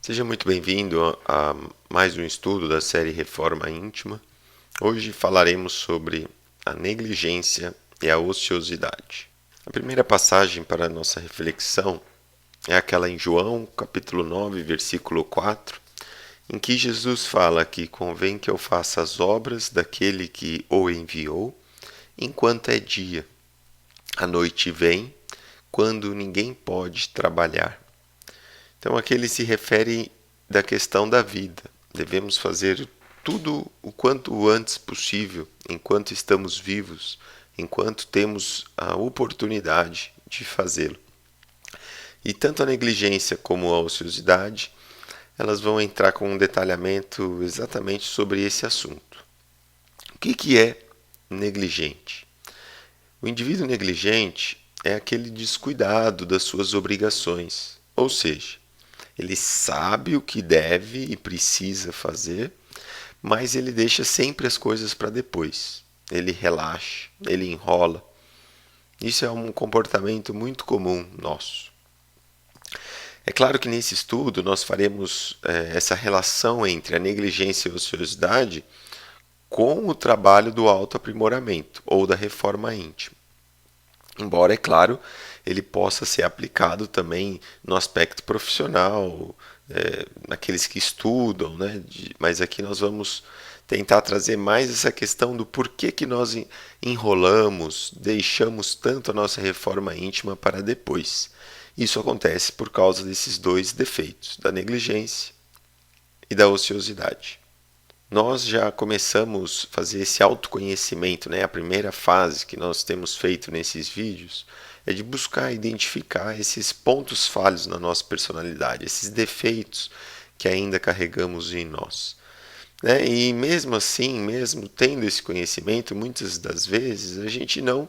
Seja muito bem-vindo a mais um estudo da série Reforma Íntima. Hoje falaremos sobre a negligência e a ociosidade. A primeira passagem para a nossa reflexão é aquela em João, capítulo 9, versículo 4, em que Jesus fala que convém que eu faça as obras daquele que o enviou enquanto é dia. A noite vem, quando ninguém pode trabalhar. Então, aqui ele se refere da questão da vida. Devemos fazer tudo o quanto antes possível, enquanto estamos vivos, enquanto temos a oportunidade de fazê-lo. E tanto a negligência como a ociosidade, elas vão entrar com um detalhamento exatamente sobre esse assunto. O que é negligente? O indivíduo negligente é aquele descuidado das suas obrigações, ou seja, ele sabe o que deve e precisa fazer, mas ele deixa sempre as coisas para depois. Ele relaxa, ele enrola. Isso é um comportamento muito comum nosso. É claro que nesse estudo nós faremos essa relação entre a negligência e a ociosidade com o trabalho do autoaprimoramento ou da reforma íntima. Embora, é claro, ele possa ser aplicado também no aspecto profissional, naqueles que estudam, né? Mas aqui nós vamos tentar trazer mais essa questão do porquê que nós enrolamos, deixamos tanto a nossa reforma íntima para depois. Isso acontece por causa desses dois defeitos, da negligência e da ociosidade. Nós já começamos a fazer esse autoconhecimento, né? A primeira fase que nós temos feito nesses vídeos é de buscar identificar esses pontos falhos na nossa personalidade, esses defeitos que ainda carregamos em nós. Né? E mesmo assim, mesmo tendo esse conhecimento, muitas das vezes a gente não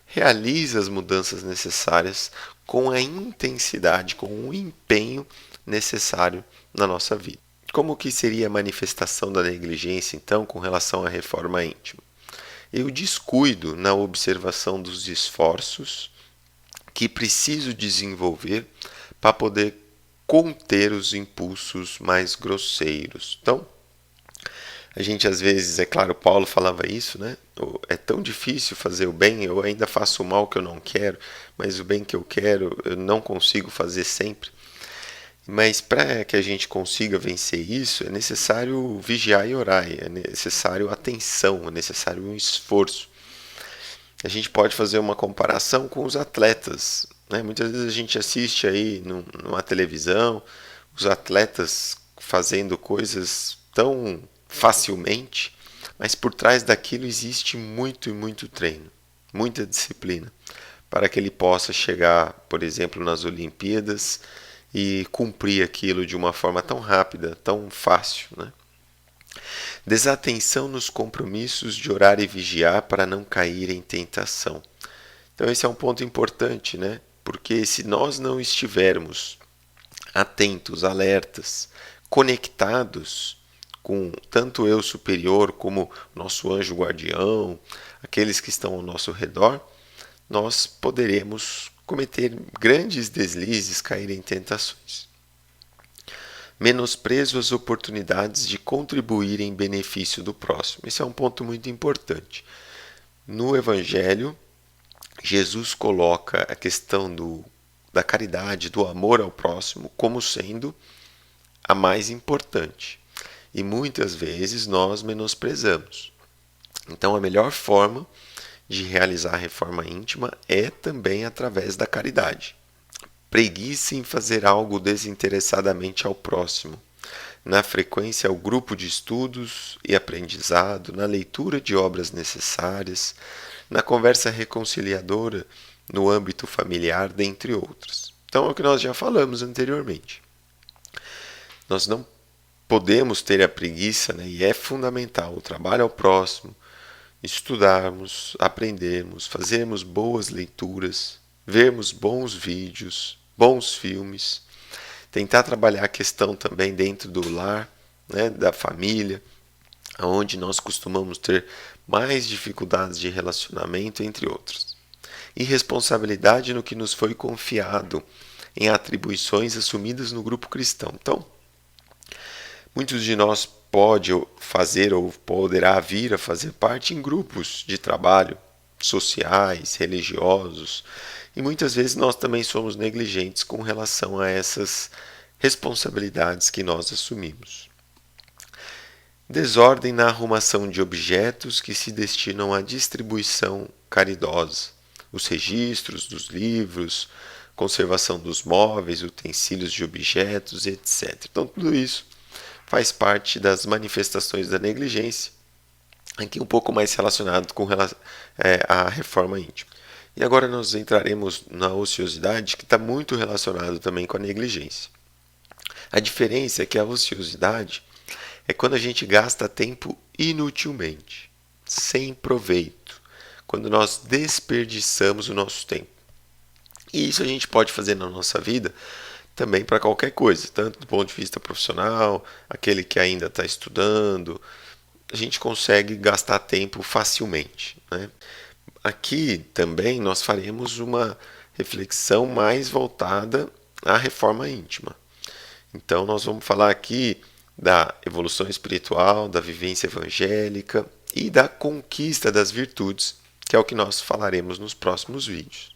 realiza as mudanças necessárias com a intensidade, com o empenho necessário na nossa vida. Como que seria a manifestação da negligência, então, com relação à reforma íntima? E o descuido na observação dos esforços que preciso desenvolver para poder conter os impulsos mais grosseiros. Então, a gente às vezes, é claro, Paulo falava isso, né? É tão difícil fazer o bem, eu ainda faço o mal que eu não quero, mas o bem que eu quero eu não consigo fazer sempre. Mas para que a gente consiga vencer isso, é necessário vigiar e orar, é necessário atenção, é necessário um esforço. A gente pode fazer uma comparação com os atletas. Né? Muitas vezes a gente assiste aí numa televisão os atletas fazendo coisas tão facilmente, mas por trás daquilo existe muito e muito treino, muita disciplina, para que ele possa chegar, por exemplo, nas Olimpíadas e cumprir aquilo de uma forma tão rápida, tão fácil. Né? Desatenção nos compromissos de orar e vigiar para não cair em tentação. Então esse é um ponto importante, né? Porque se nós não estivermos atentos, alertas, conectados com tanto eu superior como nosso anjo guardião, aqueles que estão ao nosso redor, nós poderemos cometer grandes deslizes, cair em tentações. Menosprezo as oportunidades de contribuir em benefício do próximo. Esse é um ponto muito importante. No Evangelho, Jesus coloca a questão da caridade, do amor ao próximo, como sendo a mais importante. E muitas vezes nós menosprezamos. Então, a melhor forma de realizar a reforma íntima é também através da caridade. Preguiça em fazer algo desinteressadamente ao próximo, na frequência ao grupo de estudos e aprendizado, na leitura de obras necessárias, na conversa reconciliadora no âmbito familiar, dentre outras. Então é o que nós já falamos anteriormente. Nós não podemos ter a preguiça, né? E é fundamental o trabalho ao próximo, estudarmos, aprendermos, fazermos boas leituras, vermos bons vídeos, bons filmes, tentar trabalhar a questão também dentro do lar, né, da família, onde nós costumamos ter mais dificuldades de relacionamento, entre outros. E responsabilidade no que nos foi confiado, em atribuições assumidas no grupo cristão. Então, Muitos de nós pode fazer ou poderá vir a fazer parte em grupos de trabalho, sociais, religiosos, e muitas vezes nós também somos negligentes com relação a essas responsabilidades que nós assumimos. Desordem na arrumação de objetos que se destinam à distribuição caridosa, os registros dos livros, conservação dos móveis, utensílios de objetos, etc. Então, tudo isso faz parte das manifestações da negligência, aqui um pouco mais relacionado com a reforma íntima. E agora nós entraremos na ociosidade, que está muito relacionado também com a negligência. A diferença é que a ociosidade é quando a gente gasta tempo inutilmente, sem proveito, quando nós desperdiçamos o nosso tempo. E isso a gente pode fazer na nossa vida também para qualquer coisa, tanto do ponto de vista profissional, aquele que ainda está estudando, a gente consegue gastar tempo facilmente, né? Aqui também nós faremos uma reflexão mais voltada à reforma íntima. Então nós vamos falar aqui da evolução espiritual, da vivência evangélica e da conquista das virtudes, que é o que nós falaremos nos próximos vídeos.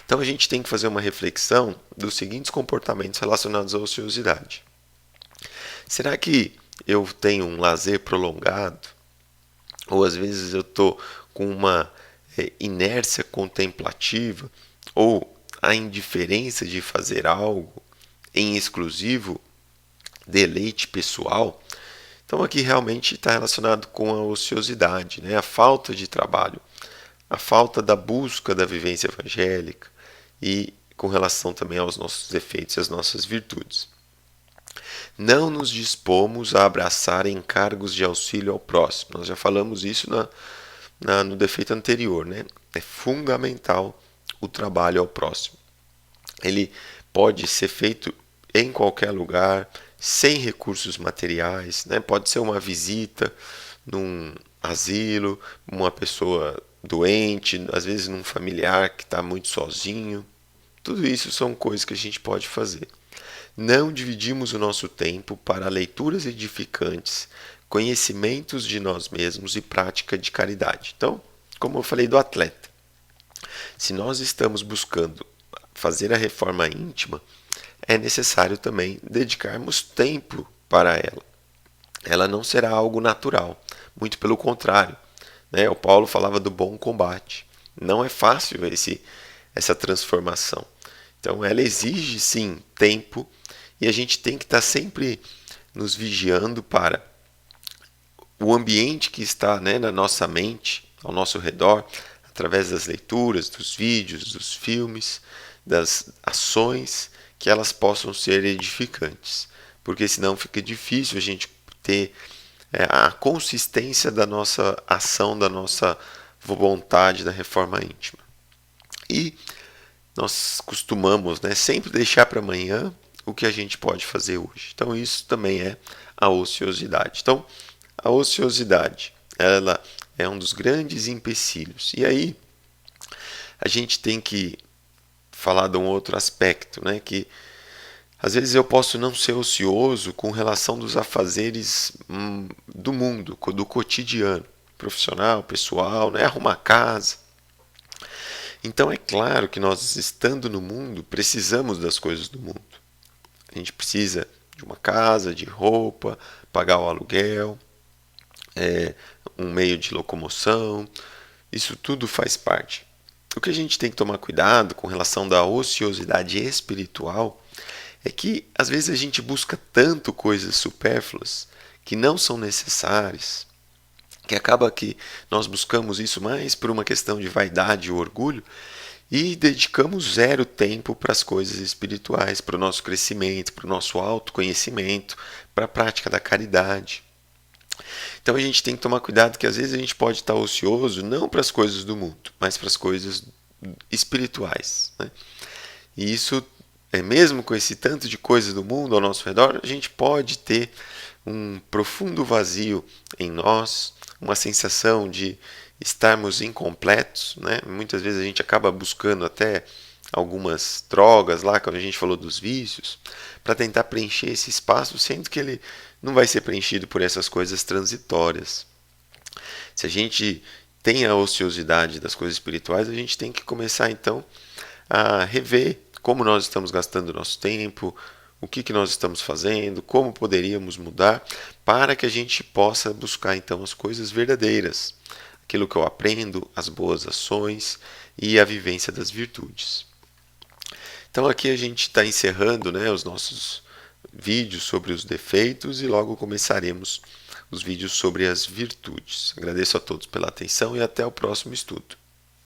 Então a gente tem que fazer uma reflexão dos seguintes comportamentos relacionados à ociosidade. Será que eu tenho um lazer prolongado? Ou às vezes eu estou com uma inércia contemplativa? Ou a indiferença de fazer algo em exclusivo deleite pessoal? Então aqui realmente está relacionado com a ociosidade, né? A falta de trabalho, a falta da busca da vivência evangélica e com relação também aos nossos defeitos e às nossas virtudes. Não nos dispomos a abraçar encargos de auxílio ao próximo. Nós já falamos isso no defeito anterior, né? É fundamental o trabalho ao próximo. Ele pode ser feito em qualquer lugar, sem recursos materiais, né? Pode ser uma visita num asilo, uma pessoa doente, às vezes num familiar que está muito sozinho. Tudo isso são coisas que a gente pode fazer. Não dividimos o nosso tempo para leituras edificantes, conhecimentos de nós mesmos e prática de caridade. Então, como eu falei do atleta, se nós estamos buscando fazer a reforma íntima, é necessário também dedicarmos tempo para ela. Ela não será algo natural, muito pelo contrário, né? O Paulo falava do bom combate. Não é fácil essa transformação. Então ela exige sim tempo e a gente tem que estar sempre nos vigiando para o ambiente que está, né, na nossa mente, ao nosso redor, através das leituras, dos vídeos, dos filmes, das ações, que elas possam ser edificantes, porque senão fica difícil a gente ter a consistência da nossa ação, da nossa vontade da reforma íntima. E nós costumamos, né, sempre deixar para amanhã o que a gente pode fazer hoje. Então isso também é a ociosidade. Então a ociosidade, ela é um dos grandes empecilhos. E aí a gente tem que falar de um outro aspecto, né, que às vezes eu posso não ser ocioso com relação dos afazeres do mundo, do cotidiano, profissional, pessoal, né, arrumar casa. Então é claro que nós, estando no mundo, precisamos das coisas do mundo. A gente precisa de uma casa, de roupa, pagar o aluguel, um meio de locomoção. Isso tudo faz parte. O que a gente tem que tomar cuidado com relação da ociosidade espiritual é que às vezes a gente busca tanto coisas supérfluas que não são necessárias, que acaba que nós buscamos isso mais por uma questão de vaidade e orgulho e dedicamos zero tempo para as coisas espirituais, para o nosso crescimento, para o nosso autoconhecimento, para a prática da caridade. Então a gente tem que tomar cuidado que às vezes a gente pode estar ocioso não para as coisas do mundo, mas para as coisas espirituais, né? E isso, mesmo com esse tanto de coisas do mundo ao nosso redor, a gente pode ter um profundo vazio em nós, uma sensação de estarmos incompletos, né? Muitas vezes a gente acaba buscando até algumas drogas lá, quando a gente falou dos vícios, para tentar preencher esse espaço, sendo que ele não vai ser preenchido por essas coisas transitórias. Se a gente tem a ociosidade das coisas espirituais, a gente tem que começar então a rever como nós estamos gastando o nosso tempo, o que nós estamos fazendo, como poderíamos mudar, para que a gente possa buscar então as coisas verdadeiras, aquilo que eu aprendo, as boas ações e a vivência das virtudes. Então aqui a gente está encerrando, né, os nossos vídeos sobre os defeitos e logo começaremos os vídeos sobre as virtudes. Agradeço a todos pela atenção e até o próximo estudo.